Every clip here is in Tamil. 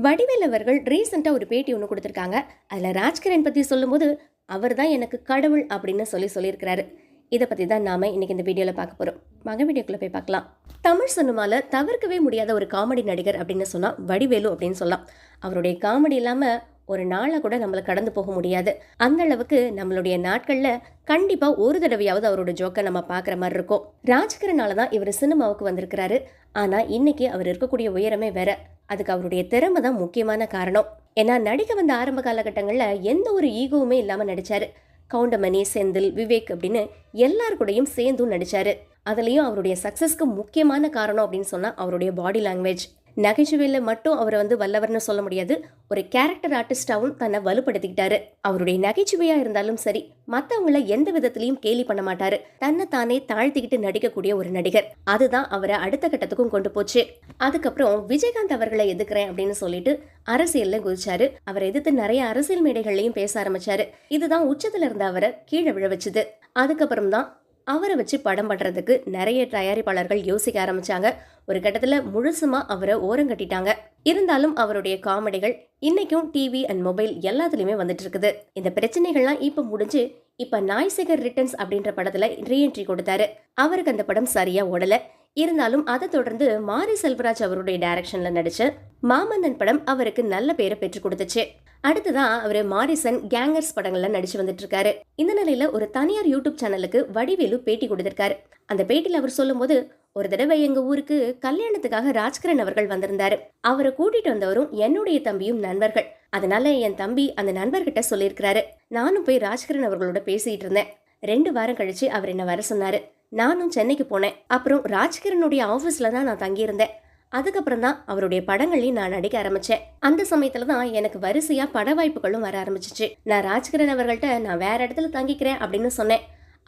வடிவேல் அவர்கள் ரீசெண்டா ஒரு பேட்டி ஒன்று கொடுத்திருக்காங்க. அதுல ராஜ்கிரண் பத்தி சொல்லும்போது அவர் தான் எனக்கு கடவுள் அப்படின்னு சொல்லியிருக்கிறாரு. இதை பத்தி தான் நாம இன்னைக்கு இந்த வீடியோல பார்க்க போறோம். வாங்க வீடியோக்குள்ள போய் பார்க்கலாம். தமிழ் சினிமால தவிர்க்கவே முடியாத ஒரு காமெடி நடிகர் அப்படின்னு சொன்னா வடிவேலு அப்படின்னு சொல்லலாம். அவருடைய காமெடி இல்லாம ஒரு நாளை கூட நம்மள கடந்து போக முடியாது. அந்த அளவுக்கு நம்மளுடைய நாட்கள்ல கண்டிப்பா ஒரு தடவையாவது அவரோட ஜோக்கை நம்ம பாக்குற மாதிரி இருக்கும். ராஜ்கிரனால தான் இவர் சினிமாவுக்கு வந்திருக்கிறாரு. ஆனா இன்னைக்கு அவர் இருக்கக்கூடிய உயரமே வேற. அதுக்கு அவருடைய திறமை தான் முக்கியமான காரணம். ஏன்னா நடிக்க வந்த ஆரம்ப காலகட்டங்கள்ல எந்த ஒரு ஈகோவுமே இல்லாம நடிச்சாரு. கவுண்டமணி, செந்தில், விவேக் அப்படின்னு எல்லார் கூடயும் சேர்ந்தும் நடிச்சாரு. அதுலயும் அவருடைய சக்சஸ்க்கு முக்கியமான காரணம் அப்படின்னு சொன்னா அவருடைய பாடி லாங்குவேஜ். நகைச்சுவையில மட்டும் அவரை வல்லவர்னு சொல்ல முடியாது. ஒரு கேரக்டர் ஆர்டிஸ்டாவும் தன்னை வலுப்படுத்திக்கிட்டாரு. அவருடைய நகைச்சுவையா இருந்தாலும் சரி, மத்தவங்கள எந்த விதத்திலையும் கேலி பண்ண மாட்டாரு. தன்னை தானே தாழ்த்திக்கிட்டு நடிக்கக்கூடிய ஒரு நடிகர். அதுதான் அவரை அடுத்த கட்டத்துக்கும் கொண்டு போச்சு. அதுக்கப்புறம் விஜயகாந்த் அவர்களை எதுக்குறேன் அப்படின்னு சொல்லிட்டு அரசியல்ல குதிச்சாரு. அவரை எதிர்த்து நிறைய அரசியல் மேடைகள்லயும் பேச ஆரம்பிச்சாரு. இதுதான் உச்சத்துல இருந்த அவரை கீழே விழ வச்சுது. அதுக்கப்புறம் தான் அவரை வச்சு படம் பண்றதுக்கு நிறைய தயாரிப்பாளர்கள் யோசிக்க ஆரம்பிச்சாங்க. ஒரு கட்டத்துல முழுசுமா அவரை ஓரங்கட்டிட்டாங்க. இருந்தாலும் அவருடைய காமெடிகள் இன்னைக்கும் டிவி அண்ட் மொபைல் எல்லாத்துலயுமே வந்துட்டு இருக்குது. இந்த பிரச்சனைகள்லாம் இப்ப முடிஞ்சு இப்ப நாய்சேகர் ரிட்டர்ன்ஸ் அப்படின்ற படத்துல ரீஎன்ட்ரி கொடுத்தாரு. அவருக்கு அந்த படம் சரியா ஓடல. இருந்தாலும் அதை தொடர்ந்து மாரி செல்வராஜ் அவருடைய டைரக்ஷன்ல நடிச்ச மாமன்னன் படம் அவருக்கு நல்ல பேரை பெற்று கொடுத்துச்சு. அடுத்துதான் அவரு மாரிசன், கேங்கர்ஸ் படங்கள்ல நடிச்சு வந்துட்டு இருக்காரு. இந்த நிலையில ஒரு தனியார் யூடியூப் சேனலுக்கு வடிவேலு பேட்டி கொடுத்திருக்காரு. அந்த பேட்டியில அவர் சொல்லும் போது, ஒரு தடவை எங்க ஊருக்கு கல்யாணத்துக்காக ராஜ்கிரண் அவர்கள் வந்திருந்தாரு. அவரை கூட்டிட்டு வந்தவரும் என்னுடைய தம்பியும் நண்பர்கள். அதனால என் தம்பி அந்த நண்பர்கிட்ட சொல்லியிருக்கிறாரு. நானும் போய் ராஜ்கிரண் அவர்களோட பேசிட்டு இருந்தேன். 2 வாரம் கழிச்சு அவர் என்ன வர சொன்னாரு. நானும் சென்னைக்கு போனேன். அப்புறம் ராஜ்கிரனுடைய ஆபீஸ்ல தான் நான் தங்கியிருந்தேன். அதுக்கப்புறம் தான் அவருடைய படங்களையும் நான் நடிக்க ஆரம்பிச்சேன். அந்த சமயத்துல தான் எனக்கு வரிசையா பட வாய்ப்புகளும் வர ஆரம்பிச்சிச்சு. நான் ராஜ்கிரண் அவர்கள்ட்ட நான் வேற இடத்துல தங்கிக்கிறேன் அப்படின்னு சொன்னேன்.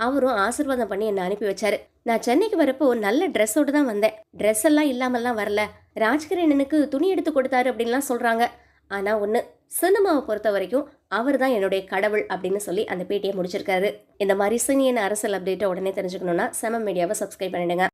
அவரும் ஆசீர்வாதம் பண்ணி என்ன அனுப்பி வச்சாரு. நான் சென்னைக்கு வரப்போ நல்ல ட்ரெஸ்ஸோடு தான் வந்தேன். ட்ரெஸ் எல்லாம் இல்லாமல்லாம் வரல. ராஜ்கிரண் எனக்கு துணி எடுத்து கொடுத்தாரு அப்படின்லாம் சொல்றாங்க. ஆனா ஒண்ணு, சினிமாவை பொறுத்த வரைக்கும் அவர் தான் என்னுடைய கடவுள் அப்படின்னு சொல்லி அந்த பேட்டியை முடிச்சிருக்காரு. இந்த மாதிரி சினியன் அரசியல் அப்டேட்டை உடனே தெரிஞ்சுக்கணும்னா செம மீடியாவை சப்ஸ்கிரைப் பண்ணிடுங்க.